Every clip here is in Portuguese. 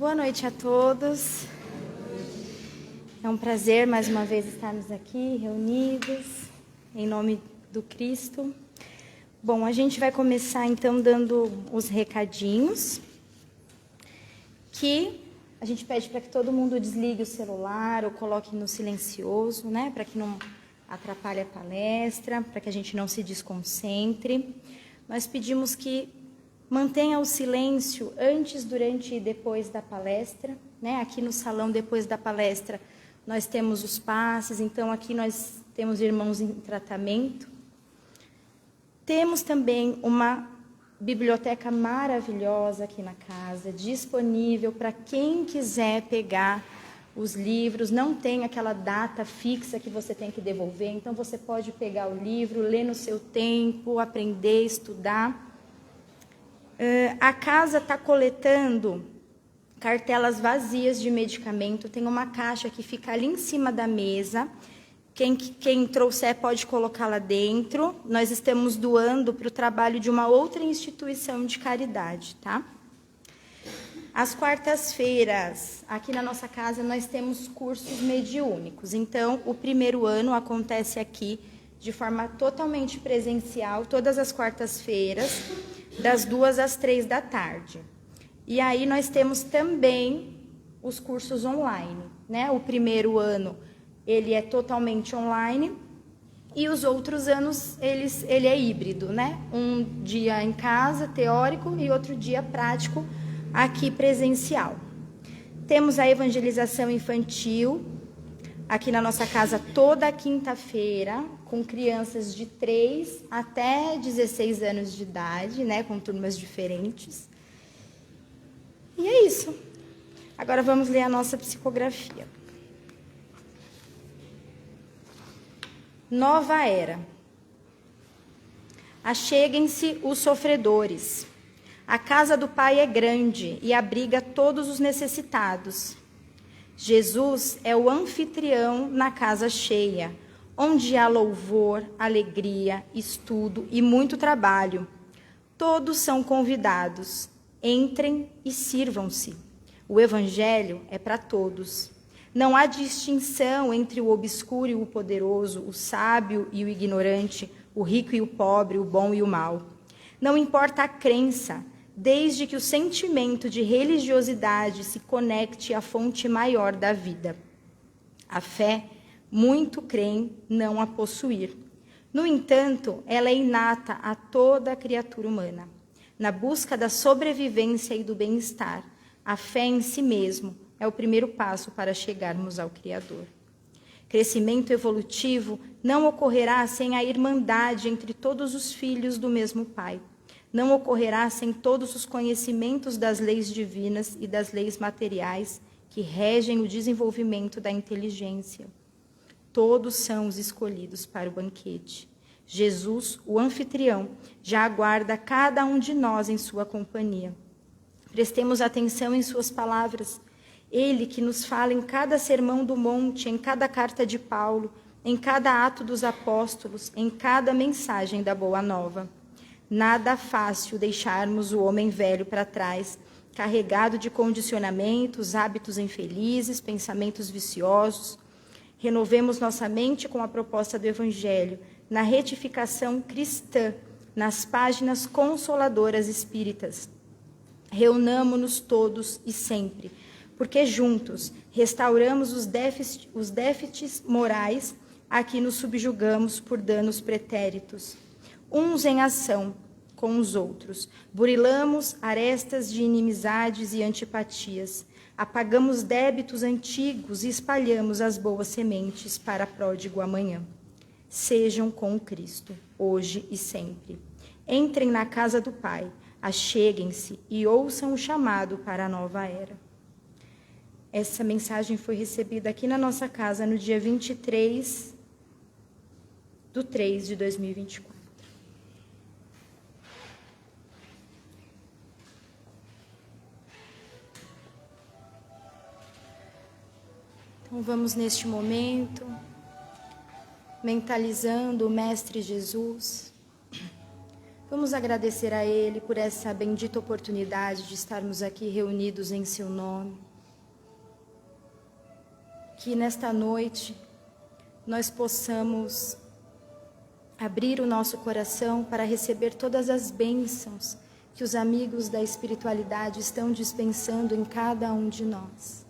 Boa noite a todos. É um prazer mais uma vez estarmos aqui reunidos em nome do Cristo. Bom, a gente vai começar então dando os recadinhos, que a gente pede para que todo mundo desligue o celular ou coloque no silencioso, né, para que não atrapalhe a palestra, para que a gente não se desconcentre. Nós pedimos que mantenha o silêncio antes, durante e depois da palestra, né? Aqui no salão, depois da palestra, nós temos os passes, então aqui nós temos irmãos em tratamento. Temos também uma biblioteca maravilhosa aqui na casa, disponível para quem quiser pegar os livros. Não tem aquela data fixa que você tem que devolver, então você pode pegar o livro, ler no seu tempo, aprender, estudar. A casa está coletando cartelas vazias de medicamento. Tem uma caixa que fica ali em cima da mesa. Quem trouxer pode colocar lá dentro. Nós estamos doando para o trabalho de uma outra instituição de caridade, tá? Às quartas-feiras, aqui na nossa casa, nós temos cursos mediúnicos. Então, o primeiro ano acontece aqui de forma totalmente presencial, todas as quartas-feiras, das 2 às 3 da tarde. E aí nós temos também os cursos online, né? O primeiro ano, ele é totalmente online, e os outros anos, ele é híbrido, né? Um dia em casa, teórico, e outro dia prático, aqui presencial. Temos a evangelização infantil, aqui na nossa casa, toda quinta-feira, com crianças de 3 até 16 anos de idade, né, com turmas diferentes. E é isso. Agora vamos ler a nossa psicografia. Nova era. Acheguem-se os sofredores. A casa do Pai é grande e abriga todos os necessitados. Jesus é o anfitrião na casa cheia, onde há louvor, alegria, estudo e muito trabalho. Todos são convidados. Entrem e sirvam-se. O evangelho é para todos. Não há distinção entre o obscuro e o poderoso, o sábio e o ignorante, o rico e o pobre, o bom e o mau. Não importa a crença, desde que o sentimento de religiosidade se conecte à fonte maior da vida. A fé, muito creem não a possuir. No entanto, ela é inata a toda a criatura humana. Na busca da sobrevivência e do bem-estar, a fé em si mesmo é o primeiro passo para chegarmos ao Criador. Crescimento evolutivo não ocorrerá sem a irmandade entre todos os filhos do mesmo Pai. Não ocorrerá sem todos os conhecimentos das leis divinas e das leis materiais que regem o desenvolvimento da inteligência. Todos são os escolhidos para o banquete. Jesus, o anfitrião, já aguarda cada um de nós em sua companhia. Prestemos atenção em suas palavras. Ele que nos fala em cada sermão do monte, em cada carta de Paulo, em cada ato dos apóstolos, em cada mensagem da Boa Nova. Nada fácil deixarmos o homem velho para trás, carregado de condicionamentos, hábitos infelizes, pensamentos viciosos. Renovemos nossa mente com a proposta do Evangelho, na retificação cristã, nas páginas consoladoras espíritas. Reunamo-nos todos e sempre, porque juntos restauramos os déficits morais a que nos subjugamos por danos pretéritos. Uns em ação com os outros, burilamos arestas de inimizades e antipatias, apagamos débitos antigos e espalhamos as boas sementes para pródigo amanhã. Sejam com o Cristo, hoje e sempre. Entrem na casa do Pai, acheguem-se e ouçam o chamado para a nova era. Essa mensagem foi recebida aqui na nossa casa no dia 23/3/2024. Então vamos neste momento mentalizando o Mestre Jesus, Vamos agradecer a Ele por essa bendita oportunidade de estarmos aqui reunidos em Seu nome. Que nesta noite nós possamos abrir o nosso coração para receber todas as bênçãos que os amigos da espiritualidade estão dispensando em cada um de nós.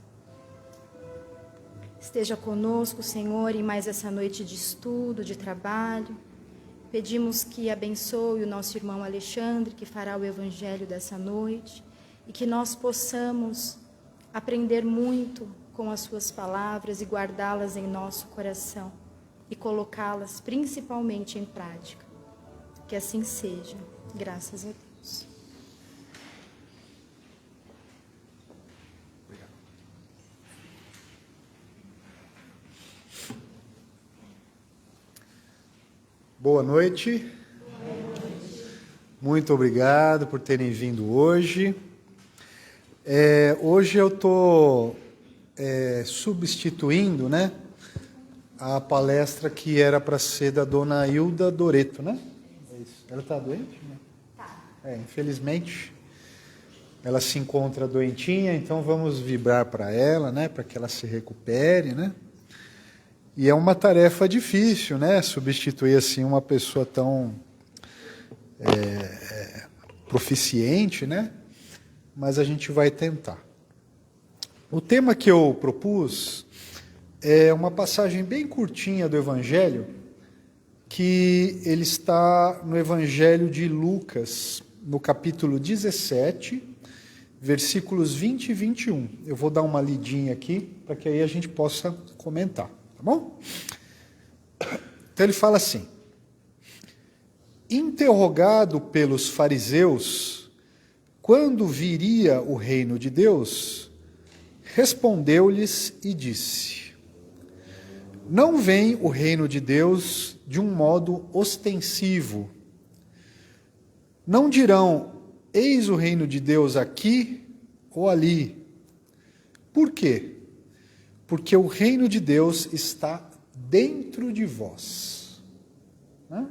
Esteja conosco, Senhor, em mais essa noite de estudo, de trabalho. Pedimos que abençoe o nosso irmão Alexandre, que fará o evangelho dessa noite, e que nós possamos aprender muito com as suas palavras e guardá-las em nosso coração e colocá-las principalmente em prática. Que assim seja, graças a Deus. Boa noite. Muito obrigado por terem vindo hoje. Hoje eu estou substituindo, né, a palestra que era para ser da dona Hilda Doreto, né? Ela está doente? Tá. Infelizmente, ela se encontra doentinha, então vamos vibrar para ela, né, para que ela se recupere, né? E é uma tarefa difícil, né? Substituir assim uma pessoa tão proficiente, né? Mas a gente vai tentar. O tema que eu propus é uma passagem bem curtinha do Evangelho, que ele está no Evangelho de Lucas, no capítulo 17, versículos 20 e 21. Eu vou dar uma lidinha aqui, para que aí a gente possa comentar. Tá bom? Então ele fala assim: interrogado pelos fariseus, quando viria o reino de Deus, respondeu-lhes e disse: não vem o reino de Deus de um modo ostensivo. Não dirão, eis o reino de Deus aqui ou ali. Por quê? Porque o reino de Deus está dentro de vós. Né?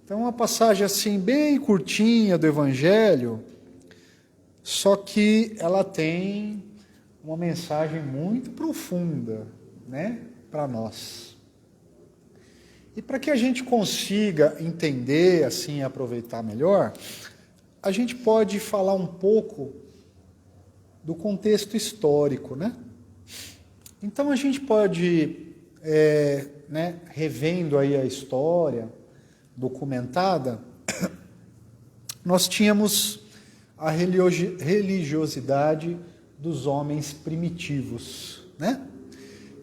Então, uma passagem assim bem curtinha do Evangelho, só que ela tem uma mensagem muito profunda, né, para nós. E para que a gente consiga entender, assim, aproveitar melhor, a gente pode falar um pouco do contexto histórico, né? Então a gente pode, revendo aí a história documentada, nós tínhamos a religiosidade dos homens primitivos, né?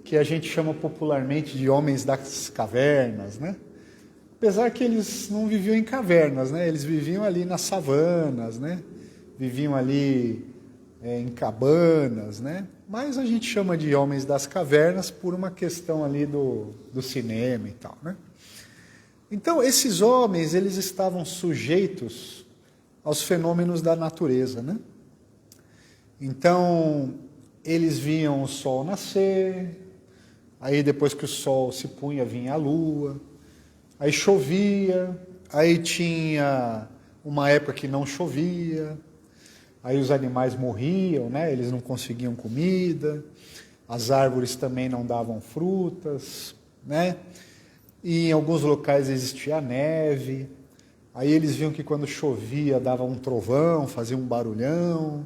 Que a gente chama popularmente de homens das cavernas, né? Apesar que eles não viviam em cavernas, né? Eles viviam ali nas savanas, né? Viviam ali em cabanas, né? Mas a gente chama de homens das cavernas por uma questão ali do cinema e tal, né? Então, esses homens, eles estavam sujeitos aos fenômenos da natureza, né? Então, eles viam o sol nascer, aí depois que o sol se punha, vinha a lua, aí chovia, aí tinha uma época que não chovia, aí os animais morriam, né? Eles não conseguiam comida, as árvores também não davam frutas, né? E em alguns locais existia neve, aí eles viam que quando chovia dava um trovão, fazia um barulhão.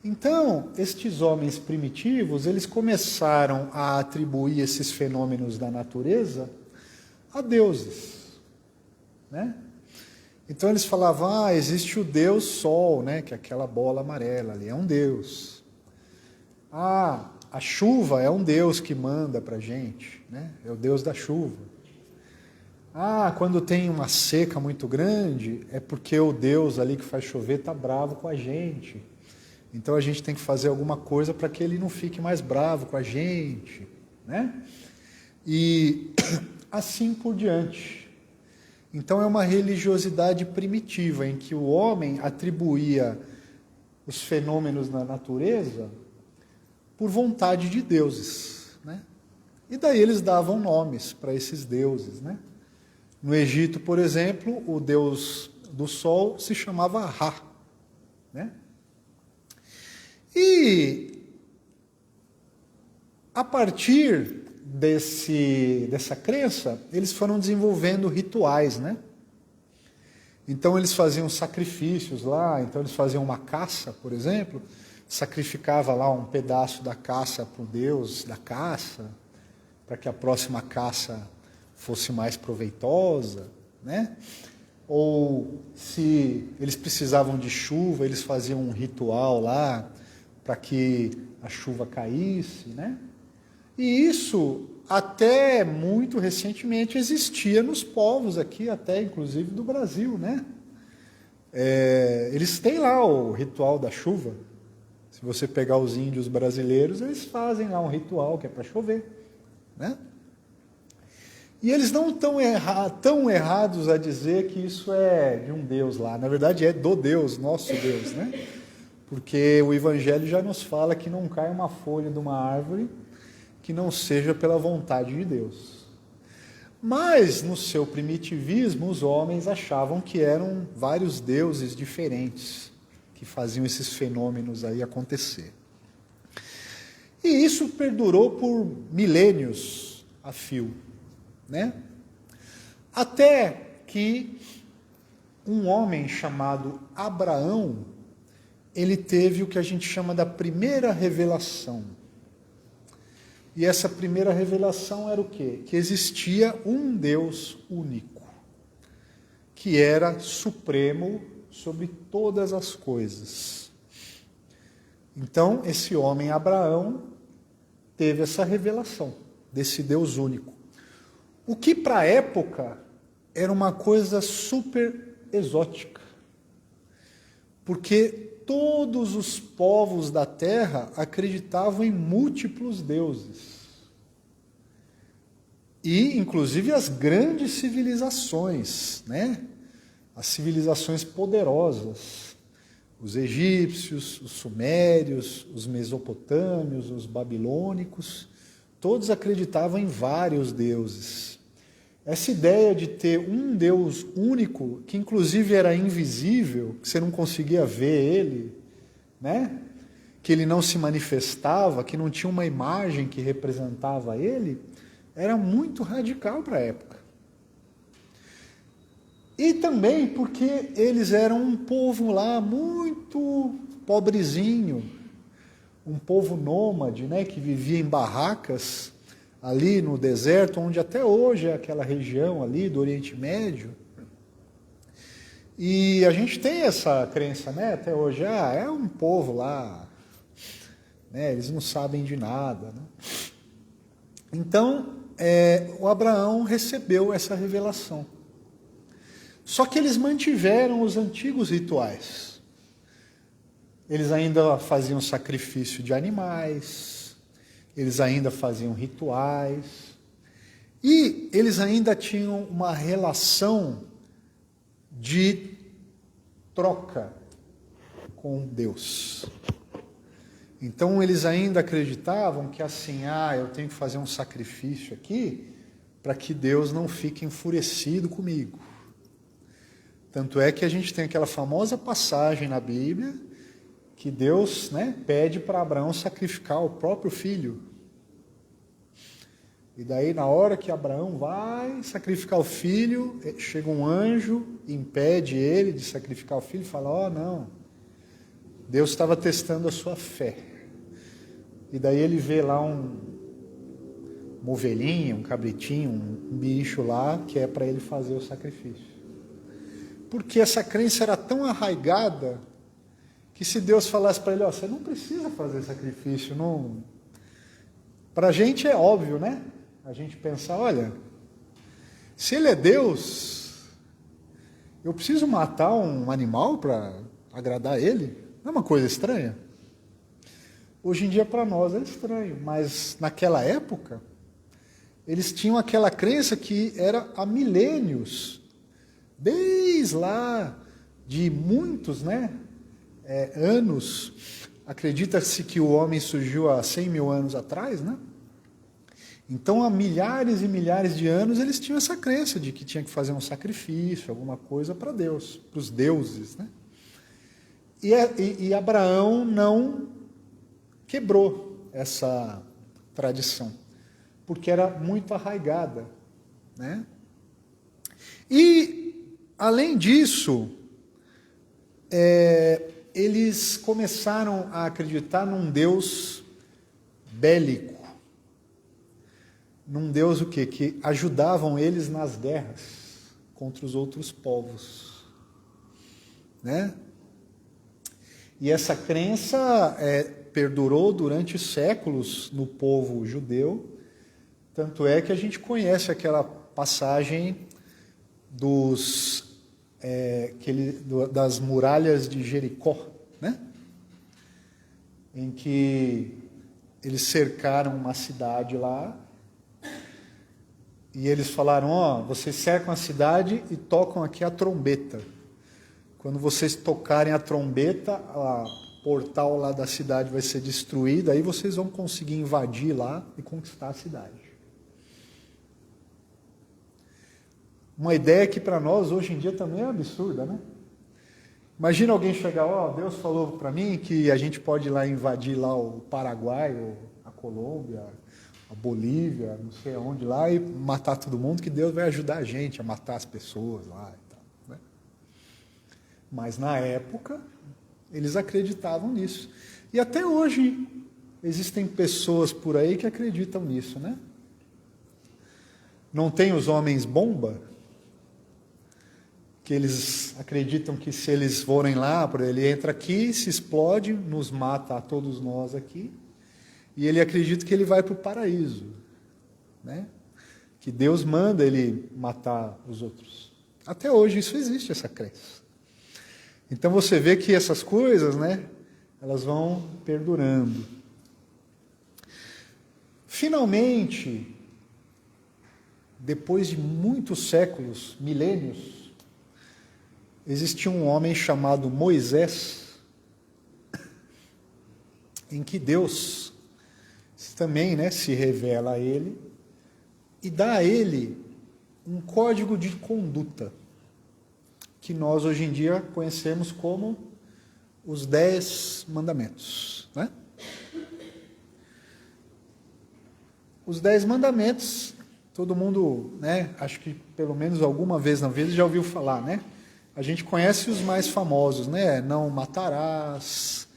Então, estes homens primitivos, eles começaram a atribuir esses fenômenos da natureza a deuses, né? Então eles falavam, existe o Deus Sol, né, que é aquela bola amarela ali, é um Deus. A chuva é um Deus que manda para a gente, né, é o Deus da chuva. Quando tem uma seca muito grande, é porque o Deus ali que faz chover está bravo com a gente. Então a gente tem que fazer alguma coisa para que ele não fique mais bravo com a gente, né? E assim por diante. Então é uma religiosidade primitiva, em que o homem atribuía os fenômenos da natureza por vontade de deuses, né? E daí eles davam nomes para esses deuses, né? No Egito, por exemplo, o deus do sol se chamava Ra, né? E a partir dessa crença, eles foram desenvolvendo rituais, né? Então eles faziam sacrifícios lá, então eles faziam uma caça, por exemplo, sacrificava lá um pedaço da caça para o deus da caça, para que a próxima caça fosse mais proveitosa, né? Ou se eles precisavam de chuva, eles faziam um ritual lá para que a chuva caísse, né? E isso até muito recentemente existia nos povos aqui, até inclusive do Brasil, né? Eles têm lá o ritual da chuva. Se você pegar os índios brasileiros, eles fazem lá um ritual que é para chover, né? E eles não estão tão errados a dizer que isso é de um Deus lá. Na verdade, é do Deus, nosso Deus, né? Porque o Evangelho já nos fala que não cai uma folha de uma árvore que não seja pela vontade de Deus. Mas, no seu primitivismo, os homens achavam que eram vários deuses diferentes que faziam esses fenômenos aí acontecer. E isso perdurou por milênios a fio, né? Até que um homem chamado Abraão, ele teve o que a gente chama da primeira revelação. E essa primeira revelação era o quê? Que existia um Deus único, que era supremo sobre todas as coisas. Então, esse homem Abraão teve essa revelação desse Deus único. O que para a época era uma coisa super exótica. Porque todos os povos da terra acreditavam em múltiplos deuses. E, inclusive, as grandes civilizações, né? As civilizações poderosas. Os egípcios, os sumérios, os mesopotâmios, os babilônicos, todos acreditavam em vários deuses. Essa ideia de ter um Deus único, que inclusive era invisível, que você não conseguia ver ele, né? Que ele não se manifestava, que não tinha uma imagem que representava ele, era muito radical para a época. E também porque eles eram um povo lá muito pobrezinho, um povo nômade, né, que vivia em barracas, ali no deserto, onde até hoje é aquela região ali do Oriente Médio. E a gente tem essa crença, né, até hoje, é um povo lá, né, eles não sabem de nada, né? Então, o Abraão recebeu essa revelação. Só que eles mantiveram os antigos rituais. Eles ainda faziam sacrifício de animais, eles ainda faziam rituais, e eles ainda tinham uma relação de troca com Deus. Então eles ainda acreditavam que assim, eu tenho que fazer um sacrifício aqui para que Deus não fique enfurecido comigo. Tanto é que a gente tem aquela famosa passagem na Bíblia que Deus, né, pede para Abraão sacrificar o próprio filho. E daí, na hora que Abraão vai sacrificar o filho, chega um anjo, impede ele de sacrificar o filho e fala, não, Deus estava testando a sua fé. E daí ele vê lá uma ovelhinha, um cabritinho, um bicho lá, que é para ele fazer o sacrifício. Porque essa crença era tão arraigada, que se Deus falasse para ele, você não precisa fazer sacrifício, não. Para a gente é óbvio, né? A gente pensa, olha, se ele é Deus, eu preciso matar um animal para agradar ele? Não é uma coisa estranha? Hoje em dia para nós é estranho, mas naquela época, eles tinham aquela crença que era há milênios, desde lá de muitos, né? Anos, acredita-se que o homem surgiu há 100 mil anos atrás, né? Então, há milhares e milhares de anos, eles tinham essa crença de que tinha que fazer um sacrifício, alguma coisa para Deus, para os deuses, né? E Abraão não quebrou essa tradição, porque era muito arraigada, né? E, além disso, eles começaram a acreditar num Deus bélico, num Deus o quê? Que ajudavam eles nas guerras contra os outros povos, né? E essa crença perdurou durante séculos no povo judeu, tanto é que a gente conhece aquela passagem das muralhas de Jericó, né? Em que eles cercaram uma cidade lá, e eles falaram, vocês cercam a cidade e tocam aqui a trombeta. Quando vocês tocarem a trombeta, o portal lá da cidade vai ser destruído, aí vocês vão conseguir invadir lá e conquistar a cidade. Uma ideia que para nós hoje em dia também é absurda, né? Imagina alguém chegar, Deus falou para mim que a gente pode ir lá invadir lá o Paraguai, ou a Colômbia, a Bolívia, não sei aonde lá, e matar todo mundo, que Deus vai ajudar a gente a matar as pessoas lá e tal, né? Mas na época, eles acreditavam nisso. E até hoje existem pessoas por aí que acreditam nisso, né? Não tem os homens bomba, que eles acreditam que se eles forem lá, ele entra aqui, se explode, nos mata a todos nós aqui, e ele acredita que ele vai para o paraíso, né? Que Deus manda ele matar os outros. Até hoje isso existe, essa crença. Então você vê que essas coisas, né, elas vão perdurando. Finalmente, depois de muitos séculos, milênios, existia um homem chamado Moisés, em que Deus também, né, se revela a ele e dá a ele um código de conduta, que nós hoje em dia conhecemos como os 10 mandamentos, né? Os 10 mandamentos, todo mundo, né, acho que pelo menos alguma vez na vida já ouviu falar, né? A gente conhece os mais famosos, né? Não matarás,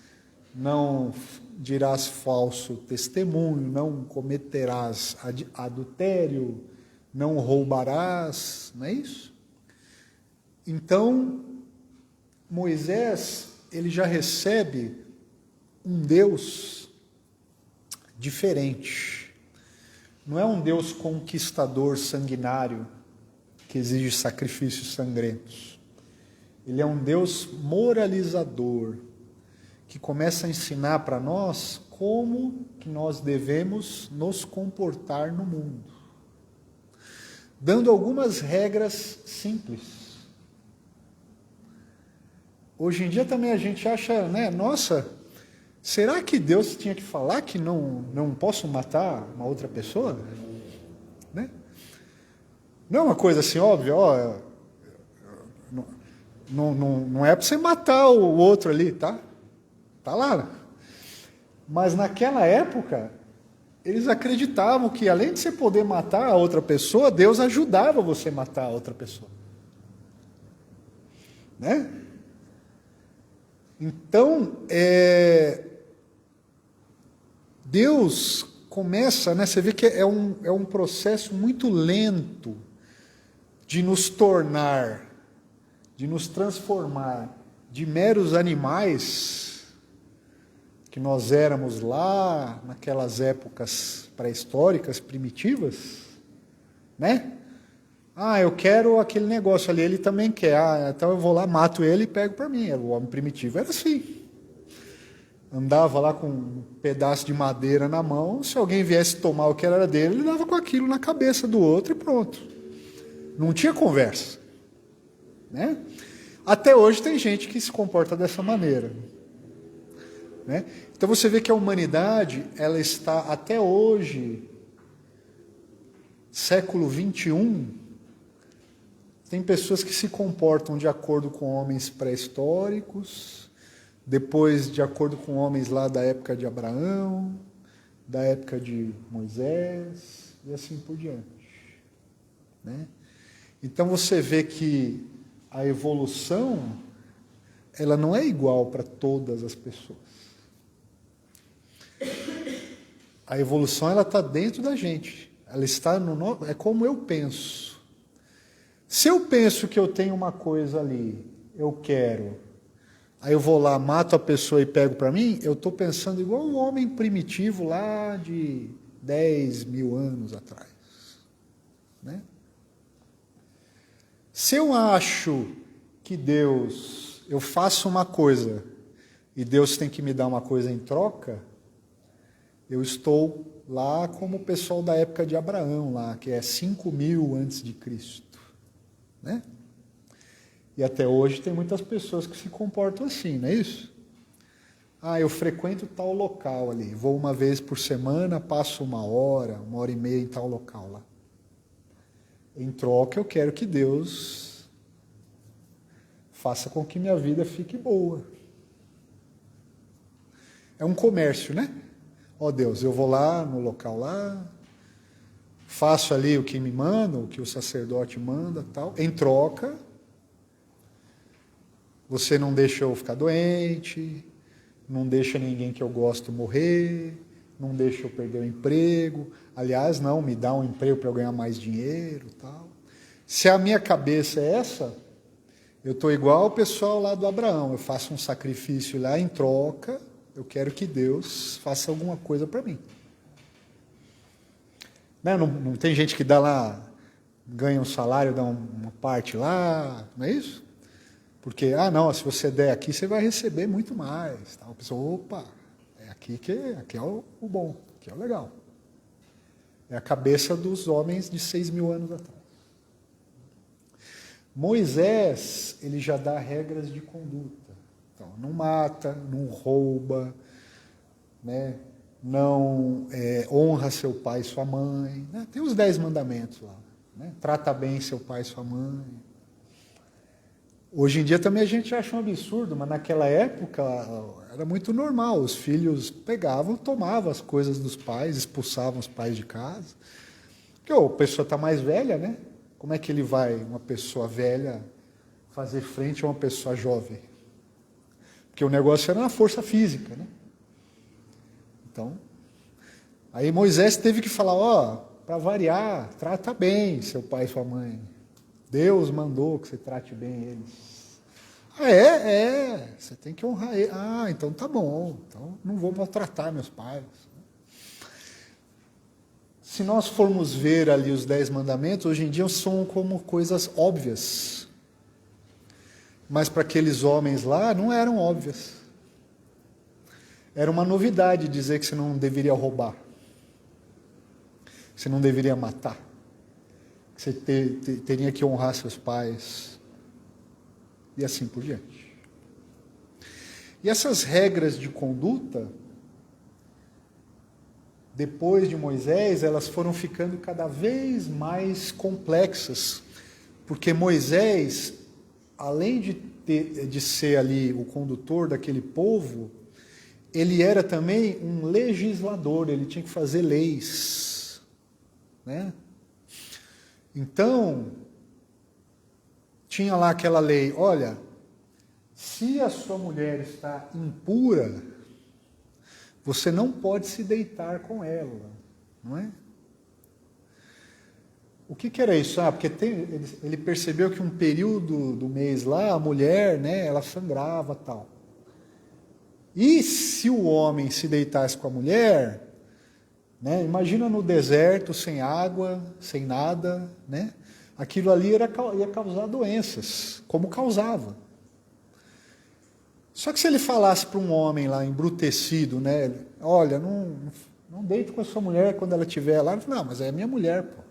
não dirás falso testemunho, não cometerás adultério, não roubarás, não é isso? Então, Moisés, ele já recebe um Deus diferente. Não é um Deus conquistador sanguinário, que exige sacrifícios sangrentos. Ele é um Deus moralizador, que começa a ensinar para nós como que nós devemos nos comportar no mundo, dando algumas regras simples. Hoje em dia também a gente acha, né, nossa, será que Deus tinha que falar que não posso matar uma outra pessoa? Né? Não é uma coisa assim óbvia, não é para você matar o outro ali, tá? Tá lá. Mas naquela época, eles acreditavam que além de você poder matar a outra pessoa, Deus ajudava você a matar a outra pessoa. Né? Então, Deus começa, né, você vê que é um processo muito lento de nos tornar, de nos transformar de meros animais que nós éramos lá naquelas épocas pré-históricas, primitivas, né? Eu quero aquele negócio ali, ele também quer. Então eu vou lá, mato ele e pego para mim. O homem primitivo era assim. Andava lá com um pedaço de madeira na mão, se alguém viesse tomar o que era dele, ele dava com aquilo na cabeça do outro e pronto. Não tinha conversa. Né? Até hoje tem gente que se comporta dessa maneira. Né? Então você vê que a humanidade, ela está até hoje século 21, tem pessoas que se comportam de acordo com homens pré-históricos, depois de acordo com homens lá da época de Abraão, da época de Moisés, e assim por diante. Né? Então você vê que a evolução, ela não é igual para todas as pessoas. A evolução, ela está dentro da gente. Ela está no... É como eu penso. Se eu penso que eu tenho uma coisa ali, eu quero, aí eu vou lá, mato a pessoa e pego para mim, eu estou pensando igual o homem primitivo lá de 10 mil anos atrás. Né? Se eu acho que Deus, eu faço uma coisa e Deus tem que me dar uma coisa em troca, eu estou lá como o pessoal da época de Abraão, lá, que é 5.000 antes de Cristo. Né? E até hoje tem muitas pessoas que se comportam assim, não é isso? Ah, eu frequento tal local ali, vou uma vez por semana, passo 1 hora, 1 hora e meia em tal local lá. Em troca, eu quero que Deus faça com que minha vida fique boa. É um comércio, né? Ó Deus, eu vou lá no local lá, faço ali o que me manda, o que o sacerdote manda, tal. Em troca, você não deixa eu ficar doente, não deixa ninguém que eu gosto morrer, não deixa eu perder o emprego. Aliás, não, me dá um emprego para eu ganhar mais dinheiro, tal. Se a minha cabeça é essa, eu estou igual o pessoal lá do Abraão. Eu faço um sacrifício lá em troca, eu quero que Deus faça alguma coisa para mim. Não tem gente que dá lá, ganha um salário, dá uma parte lá, não é isso? Porque, se você der aqui, você vai receber muito mais. Tá? A pessoa, opa, é aqui é o bom, aqui é o legal. É a cabeça dos homens de 6.000 anos atrás. Moisés, ele já dá regras de conduta. Então, não mata, não rouba, né? Não honra seu pai e sua mãe. Né? Tem os 10 mandamentos lá. Né? Trata bem seu pai e sua mãe. Hoje em dia também a gente acha um absurdo, mas naquela época era muito normal. Os filhos pegavam, tomavam as coisas dos pais, expulsavam os pais de casa. Porque a pessoa está mais velha, né? Como é que ele vai, uma pessoa velha, fazer frente a uma pessoa jovem? Porque o negócio era na força física, né? Então, aí Moisés teve que falar, para variar, trata bem seu pai e sua mãe. Deus mandou que você trate bem eles. Você tem que honrar eles. Então tá bom, então não vou maltratar meus pais. Se nós formos ver ali os 10 mandamentos, hoje em dia são como coisas óbvias. Mas para aqueles homens lá, não eram óbvias. Era uma novidade dizer que você não deveria roubar. Que você não deveria matar. Que você teria que honrar seus pais. E assim por diante. E essas regras de conduta, depois de Moisés, elas foram ficando cada vez mais complexas. Porque Moisés, além de ser ali o condutor daquele povo, ele era também um legislador, ele tinha que fazer leis. Né? Então, tinha lá aquela lei, olha, se a sua mulher está impura, você não pode se deitar com ela, não é? O que era isso? Porque ele percebeu que um período do mês lá, a mulher, né, ela sangrava e tal. E se o homem se deitasse com a mulher, né, imagina no deserto, sem água, sem nada, né? Aquilo ali ia causar doenças, como causava. Só que se ele falasse para um homem lá embrutecido, né, olha, não deite com a sua mulher quando ela estiver lá, ele fala, não, mas é minha mulher, pô.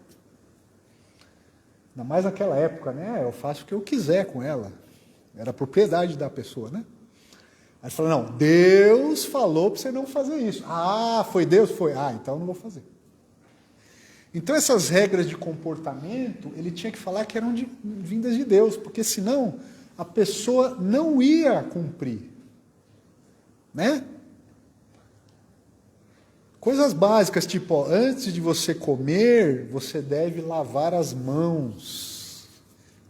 Ainda mais naquela época, né, eu faço o que eu quiser com ela. Era propriedade da pessoa, né? Aí ele falou, não, Deus falou para você não fazer isso. Foi Deus? Foi. Então eu não vou fazer. Então essas regras de comportamento, ele tinha que falar que eram vindas de Deus, porque senão a pessoa não ia cumprir. Né? Coisas básicas, tipo, ó, antes de você comer, você deve lavar as mãos,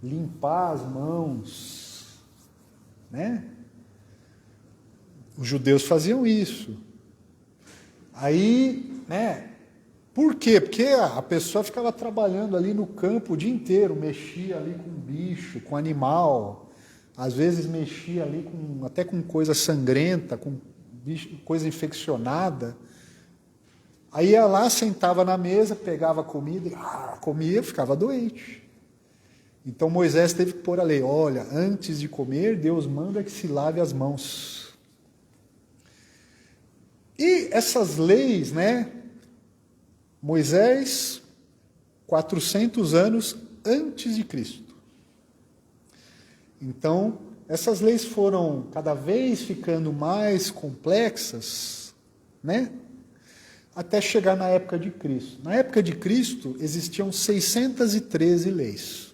limpar as mãos. Né? Os judeus faziam isso. Aí, né? Por quê? Porque a pessoa ficava trabalhando ali no campo o dia inteiro, mexia ali com bicho, com animal, às vezes mexia ali até com coisa sangrenta, com bicho, coisa infeccionada. Aí ia lá, sentava na mesa, pegava a comida, comia, ficava doente. Então Moisés teve que pôr a lei, olha, antes de comer, Deus manda que se lave as mãos. E essas leis, né? Moisés, 400 anos antes de Cristo. Então, essas leis foram cada vez ficando mais complexas, né? Até chegar na época de Cristo. Na época de Cristo, existiam 613 leis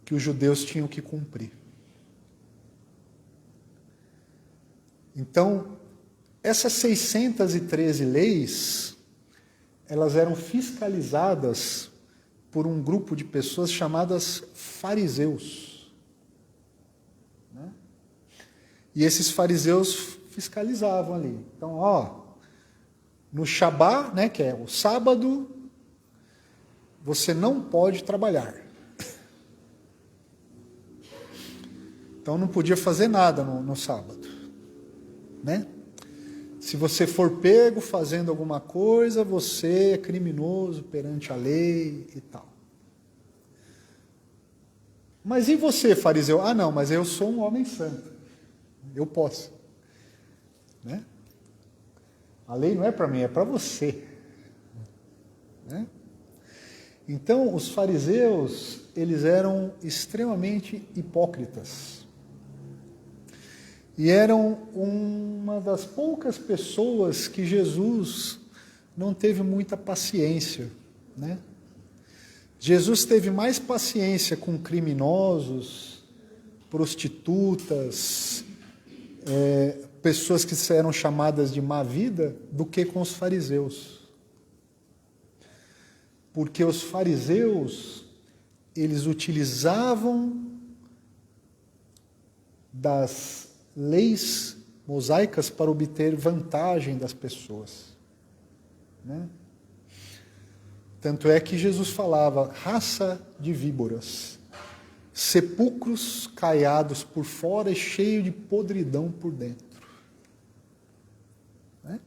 que os judeus tinham que cumprir. Então, essas 613 leis, elas eram fiscalizadas por um grupo de pessoas chamadas fariseus. Né? E esses fariseus fiscalizavam ali. Então, no Shabá, né, que é o sábado, você não pode trabalhar. Então não podia fazer nada no sábado. Né? Se você for pego fazendo alguma coisa, você é criminoso perante a lei e tal. Mas e você, fariseu? Não, mas eu sou um homem santo. Eu posso. Né? A lei não é para mim, é para você. Né? Então, os fariseus, eles eram extremamente hipócritas. E eram uma das poucas pessoas que Jesus não teve muita paciência. Né? Jesus teve mais paciência com criminosos, prostitutas, pessoas que eram chamadas de má vida, do que com os fariseus. Porque os fariseus, eles utilizavam das leis mosaicas para obter vantagem das pessoas. Né? Tanto é que Jesus falava, raça de víboras, sepulcros caiados por fora e cheio de podridão por dentro. Né?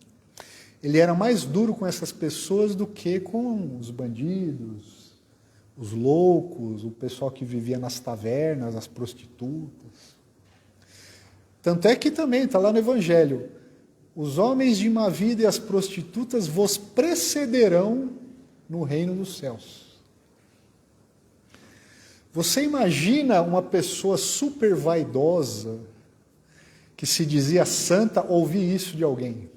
Ele era mais duro com essas pessoas do que com os bandidos, os loucos, o pessoal que vivia nas tavernas, as prostitutas. Tanto é que também está lá no Evangelho, os homens de má vida e as prostitutas vos precederão no reino dos céus. Você imagina uma pessoa super vaidosa, que se dizia santa, ouvir isso de alguém?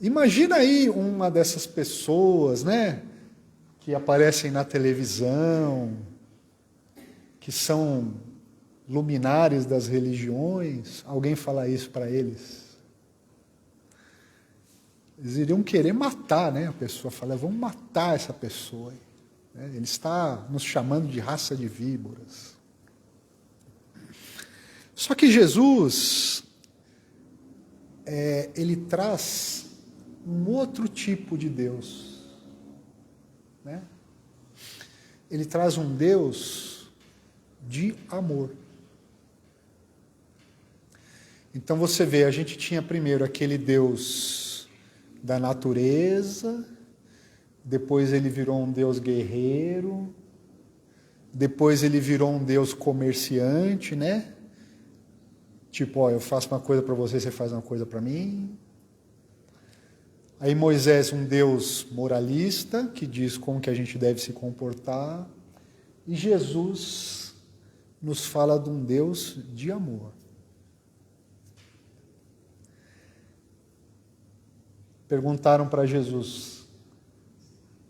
Imagina aí uma dessas pessoas, né, que aparecem na televisão, que são luminares das religiões, alguém falar isso para eles. Eles iriam querer matar, né? A pessoa fala, vamos matar essa pessoa. Ele está nos chamando de raça de víboras. Só que Jesus, ele traz um outro tipo de Deus. Né? Ele traz um Deus de amor. Então você vê, a gente tinha primeiro aquele Deus da natureza, depois ele virou um Deus guerreiro, depois ele virou um Deus comerciante, né? Tipo, eu faço uma coisa para você, você faz uma coisa para mim. Aí Moisés, um Deus moralista, que diz como que a gente deve se comportar. E Jesus nos fala de um Deus de amor. perguntaram para Jesus: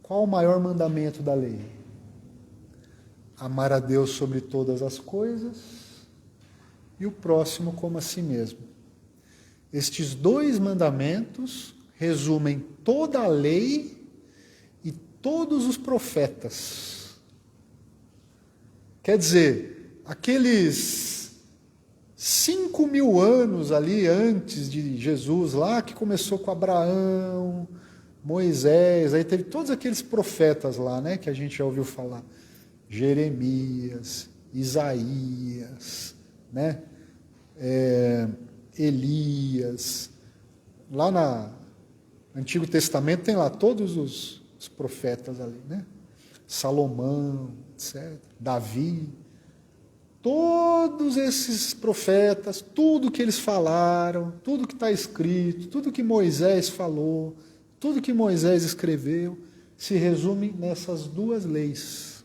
qual o maior mandamento da lei? Amar a Deus sobre todas as coisas e o próximo como a si mesmo. Estes 2 mandamentos resumem toda a lei e todos os profetas. Quer dizer, aqueles 5.000 anos ali antes de Jesus, lá que começou com Abraão, Moisés, aí teve todos aqueles profetas lá, né, que a gente já ouviu falar. Jeremias, Isaías, né, Elias. Lá no Antigo Testamento tem lá todos os profetas ali, né? Salomão, etc. Davi. Todos esses profetas, tudo que eles falaram, tudo que está escrito, tudo que Moisés falou, tudo que Moisés escreveu, se resume nessas 2 leis.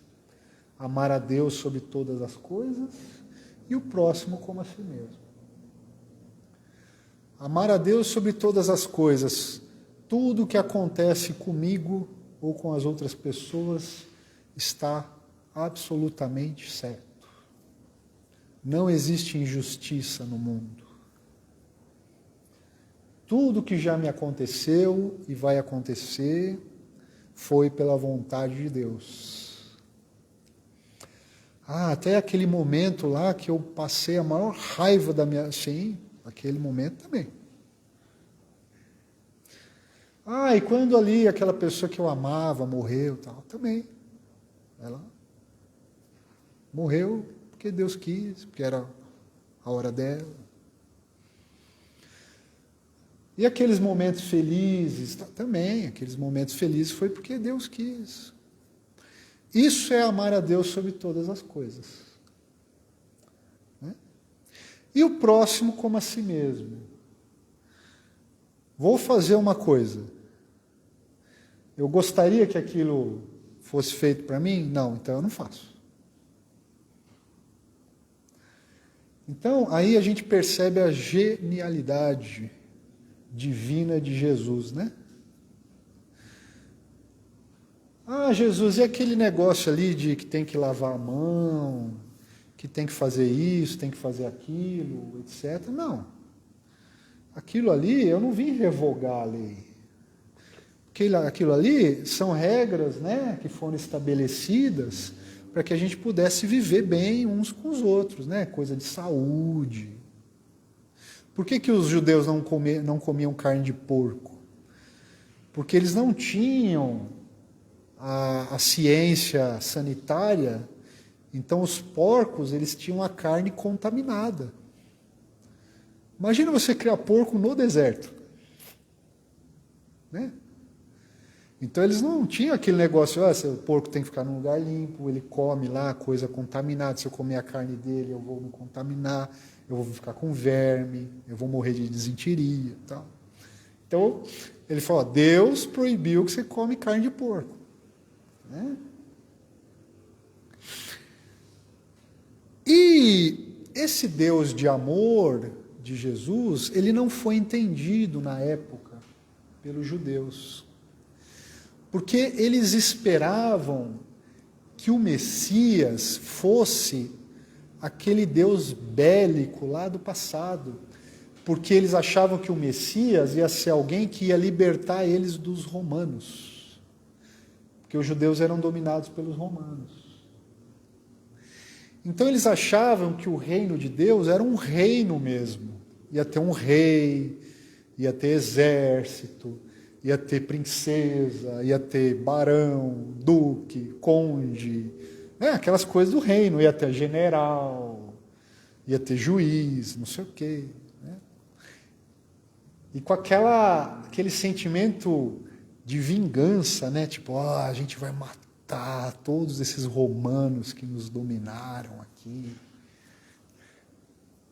Amar a Deus sobre todas as coisas e o próximo como a si mesmo. Amar a Deus sobre todas as coisas. Tudo que acontece comigo ou com as outras pessoas está absolutamente certo. Não existe injustiça no mundo. Tudo que já me aconteceu e vai acontecer foi pela vontade de Deus. Até aquele momento lá que eu passei a maior raiva da minha... Sim, aquele momento também. E quando ali aquela pessoa que eu amava morreu, tal, também. Ela morreu porque Deus quis, porque era a hora dela. E aqueles momentos felizes, também, aqueles momentos felizes foi porque Deus quis. Isso é amar a Deus sobre todas as coisas. Né? E o próximo como a si mesmo. Vou fazer uma coisa. Eu gostaria que aquilo fosse feito para mim? Não, então eu não faço. Então, aí a gente percebe a genialidade divina de Jesus, né? Jesus, e aquele negócio ali de que tem que lavar a mão, que tem que fazer isso, tem que fazer aquilo, etc. Não. Aquilo ali, eu não vim revogar a lei. Aquilo ali são regras, né, que foram estabelecidas para que a gente pudesse viver bem uns com os outros, né? Coisa de saúde. Por que os judeus não comiam carne de porco? Porque eles não tinham a ciência sanitária, então os porcos eles tinham a carne contaminada. Imagina você criar porco no deserto. Né? Então eles não tinham aquele negócio, o porco tem que ficar num lugar limpo, ele come lá coisa contaminada, se eu comer a carne dele eu vou me contaminar, eu vou ficar com verme, eu vou morrer de desinteria. Tal. Então ele falou, Deus proibiu que você come carne de porco. Né? E esse Deus de amor de Jesus, ele não foi entendido na época pelos judeus. Porque eles esperavam que o Messias fosse aquele Deus bélico lá do passado. Porque eles achavam que o Messias ia ser alguém que ia libertar eles dos romanos. Porque os judeus eram dominados pelos romanos. Então eles achavam que o reino de Deus era um reino mesmo. Ia ter um rei, ia ter exército, ia ter princesa, ia ter barão, duque, conde, aquelas coisas do reino, ia ter general, ia ter juiz, não sei o quê. Né? E com aquele sentimento de vingança, né? Tipo, a gente vai matar todos esses romanos que nos dominaram aqui.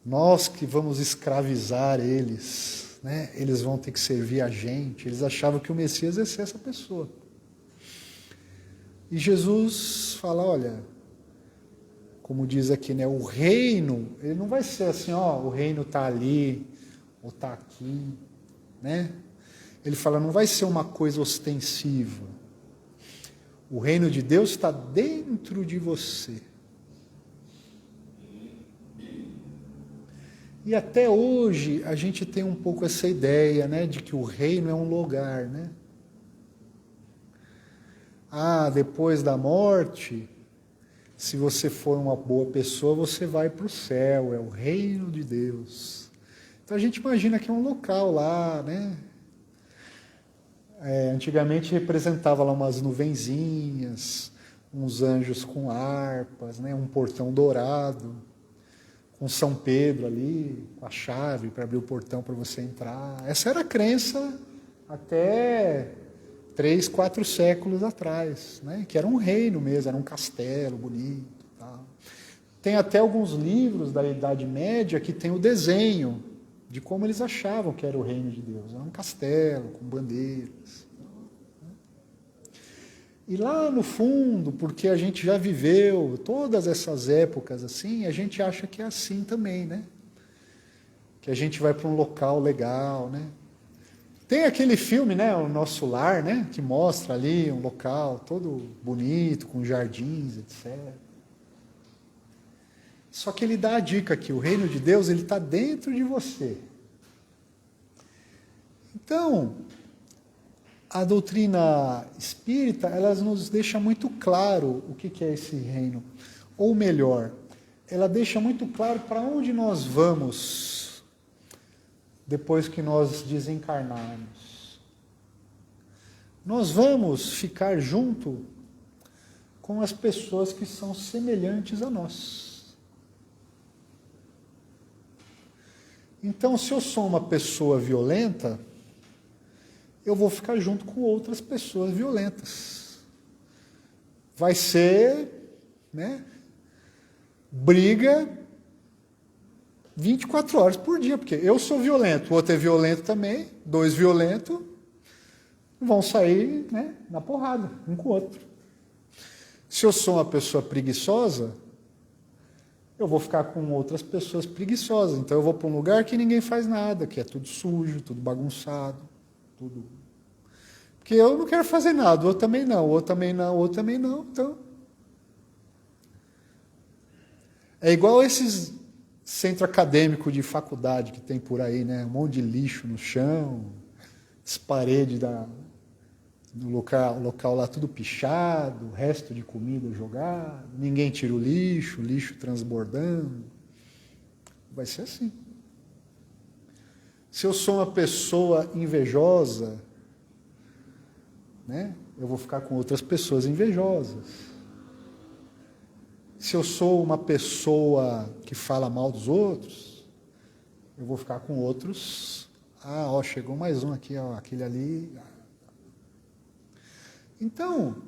Nós que vamos escravizar eles, né? Eles vão ter que servir a gente. Eles achavam que o Messias ia ser essa pessoa. E Jesus fala, olha, como diz aqui, né? O reino, ele não vai ser assim, o reino está ali, ou está aqui, né? Ele fala, não vai ser uma coisa ostensiva. O reino de Deus está dentro de você. E até hoje a gente tem um pouco essa ideia, né, de que o reino é um lugar, né? Depois da morte, se você for uma boa pessoa, você vai para o céu, é o reino de Deus. Então a gente imagina que é um local lá, né? Antigamente representava lá umas nuvenzinhas, uns anjos com harpas, né? Um portão dourado, com São Pedro ali, com a chave para abrir o portão para você entrar. Essa era a crença até 3, 4 séculos atrás, né? Que era um reino mesmo, era um castelo bonito. Tal. Tem até alguns livros da Idade Média que tem o desenho de como eles achavam que era o reino de Deus. Era um castelo com bandeiras. E lá no fundo, porque a gente já viveu todas essas épocas assim, a gente acha que é assim também, né? Que a gente vai para um local legal, né? Tem aquele filme, né, O Nosso Lar, né, que mostra ali um local todo bonito, com jardins, etc. Só que ele dá a dica que o reino de Deus ele está dentro de você. Então, a doutrina espírita, ela nos deixa muito claro o que é esse reino. Ou melhor, ela deixa muito claro para onde nós vamos depois que nós desencarnarmos. Nós vamos ficar junto com as pessoas que são semelhantes a nós. Então, se eu sou uma pessoa violenta, eu vou ficar junto com outras pessoas violentas. Vai ser, né, briga 24 horas por dia, porque eu sou violento, o outro é violento também, 2 violentos vão sair, né, na porrada, um com o outro. Se eu sou uma pessoa preguiçosa, eu vou ficar com outras pessoas preguiçosas. Então eu vou para um lugar que ninguém faz nada, que é tudo sujo, tudo bagunçado, tudo. Porque eu não quero fazer nada, o outro também não, o outro também não, o outro também não. Então, é igual esses centro acadêmico de faculdade que tem por aí, né? Um monte de lixo no chão, as paredes do local lá tudo pichado, resto de comida jogado, ninguém tira o lixo transbordando. Vai ser assim. Se eu sou uma pessoa invejosa, né, eu vou ficar com outras pessoas invejosas. Se eu sou uma pessoa que fala mal dos outros, eu vou ficar com outros. Chegou mais um aqui, aquele ali. Então,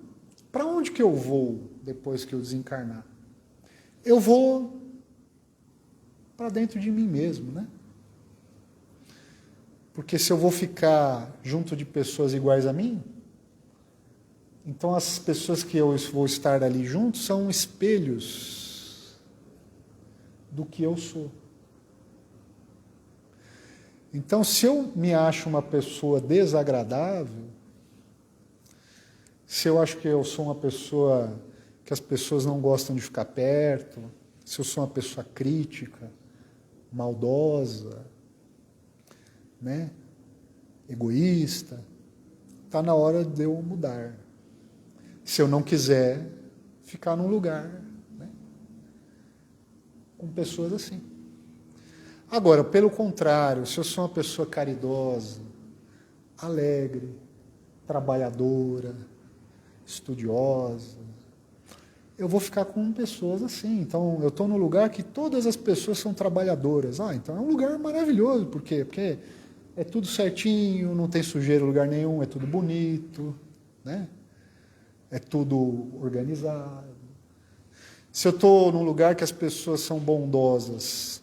para onde que eu vou depois que eu desencarnar? Eu vou para dentro de mim mesmo, né? Porque se eu vou ficar junto de pessoas iguais a mim, então as pessoas que eu vou estar ali junto são espelhos do que eu sou. Então, se eu me acho uma pessoa desagradável, se eu acho que eu sou uma pessoa que as pessoas não gostam de ficar perto, se eu sou uma pessoa crítica, maldosa, né, egoísta, está na hora de eu mudar. Se eu não quiser ficar num lugar, né, com pessoas assim. Agora, pelo contrário, se eu sou uma pessoa caridosa, alegre, trabalhadora, estudiosa, eu vou ficar com pessoas assim. Então, eu estou num lugar que todas as pessoas são trabalhadoras. Então é um lugar maravilhoso. Por quê? Porque é tudo certinho, não tem sujeira em lugar nenhum, é tudo bonito, né? É tudo organizado. Se eu estou num lugar que as pessoas são bondosas,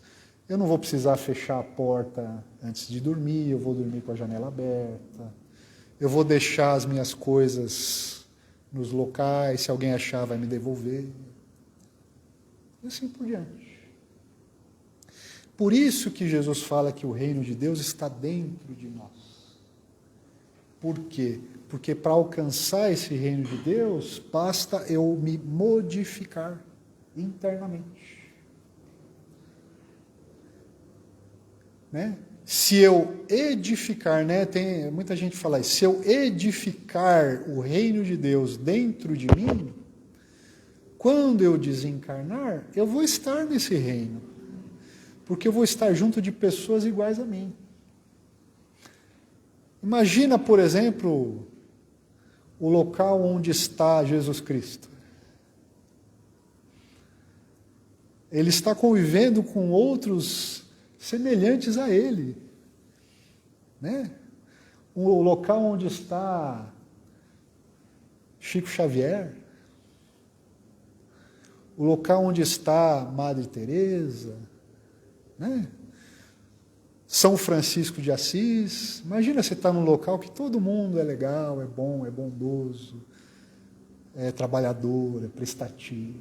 eu não vou precisar fechar a porta antes de dormir, eu vou dormir com a janela aberta, eu vou deixar as minhas coisas nos locais, se alguém achar vai me devolver. E assim por diante. Por isso que Jesus fala que o reino de Deus está dentro de nós. Por quê? Porque para alcançar esse reino de Deus, basta eu me modificar internamente. Né? Se eu edificar, né? Tem muita gente fala isso, se eu edificar o reino de Deus dentro de mim, quando eu desencarnar, eu vou estar nesse reino, porque eu vou estar junto de pessoas iguais a mim. Imagina, por exemplo, o local onde está Jesus Cristo. Ele está convivendo com outros semelhantes a ele, né? O local onde está Chico Xavier, o local onde está Madre Teresa, né? São Francisco de Assis. Imagina você estar num local que todo mundo é legal, é bom, é bondoso, é trabalhador, é prestativo.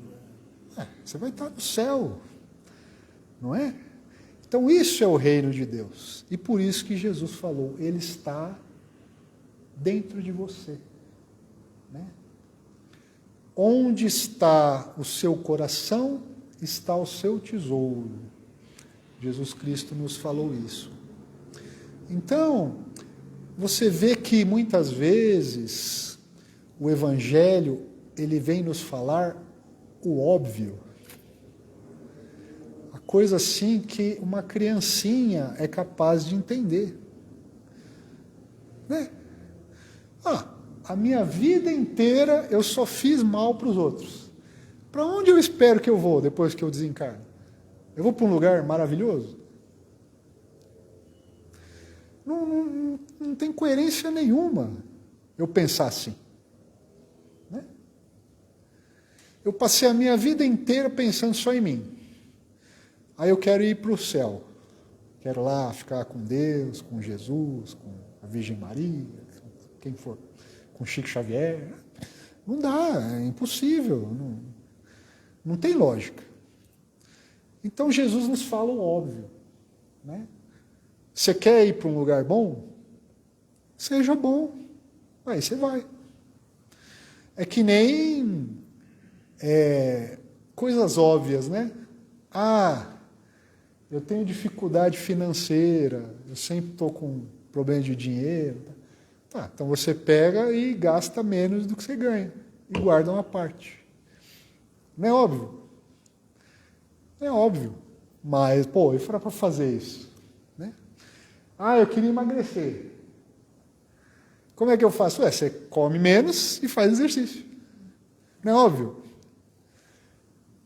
Você vai estar no céu, não é? Então isso é o reino de Deus. E por isso que Jesus falou, ele está dentro de você. Né? Onde está o seu coração, está o seu tesouro. Jesus Cristo nos falou isso. Então, você vê que muitas vezes o Evangelho, ele vem nos falar o óbvio. A coisa assim que uma criancinha é capaz de entender. Né? A minha vida inteira eu só fiz mal para os outros. Para onde eu espero que eu vou depois que eu desencarno? Eu vou para um lugar maravilhoso? Não tem coerência nenhuma eu pensar assim. Né? Eu passei a minha vida inteira pensando só em mim. Aí eu quero ir para o céu. Quero lá ficar com Deus, com Jesus, com a Virgem Maria, quem for, com Chico Xavier. Não dá, é impossível. Não tem lógica. Então Jesus nos fala o óbvio. Né? Você quer ir para um lugar bom? Seja bom. Aí você vai. É que nem coisas óbvias, né? Eu tenho dificuldade financeira, eu sempre estou com problema de dinheiro. Tá, então você pega e gasta menos do que você ganha e guarda uma parte. Não é óbvio? É óbvio. Mas, e for para fazer isso? Né? Eu queria emagrecer. Como é que eu faço? Você come menos e faz exercício. Não é óbvio?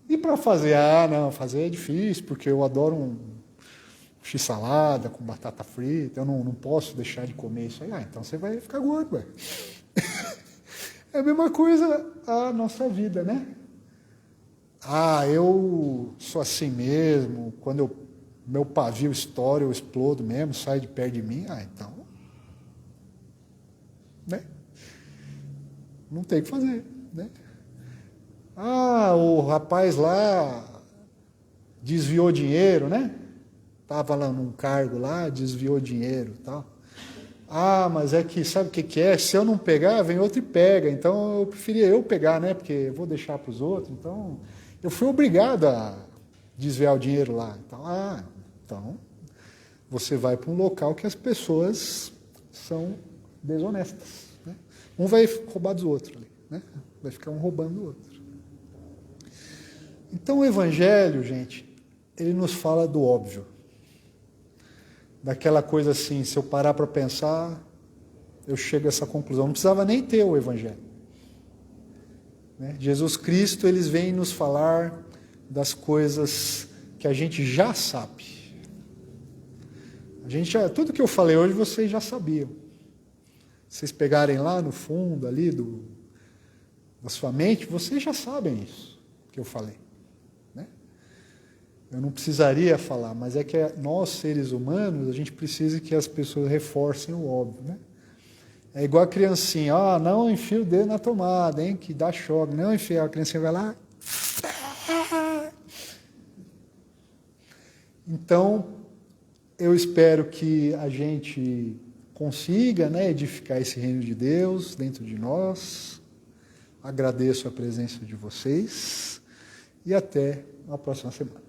E para fazer? Não, fazer é difícil, porque eu adoro um x-salada com batata frita, eu não posso deixar de comer isso aí. Então você vai ficar gordo, ué. É a mesma coisa a nossa vida, né? Eu sou assim mesmo, quando meu pavio estoura, eu explodo mesmo, sai de perto de mim, então, né? Não tem o que fazer, né? O rapaz lá desviou dinheiro, né? Estava lá num cargo lá, desviou dinheiro e tal. Mas é que, sabe o que é? Se eu não pegar, vem outro e pega. Então, eu preferia eu pegar, né? Porque eu vou deixar para os outros. Então, eu fui obrigado a desviar o dinheiro lá. Então, você vai para um local que as pessoas são desonestas. Né? Um vai roubar dos outros ali, né? Vai ficar um roubando do outro. Então, o Evangelho, gente, ele nos fala do óbvio. Daquela coisa assim, se eu parar para pensar, eu chego a essa conclusão. Não precisava nem ter o Evangelho. Né? Jesus Cristo, eles vêm nos falar das coisas que a gente já sabe. Tudo que eu falei hoje, vocês já sabiam. Vocês pegarem lá no fundo, ali da sua mente, vocês já sabem isso que eu falei. Né? Eu não precisaria falar, mas é que nós, seres humanos, a gente precisa que as pessoas reforcem o óbvio. Né? É igual a criancinha, não enfia o dedo na tomada, hein, que dá choque. Não enfia, a criancinha vai lá. Então, eu espero que a gente consiga, né, edificar esse reino de Deus dentro de nós. Agradeço a presença de vocês e até a próxima semana.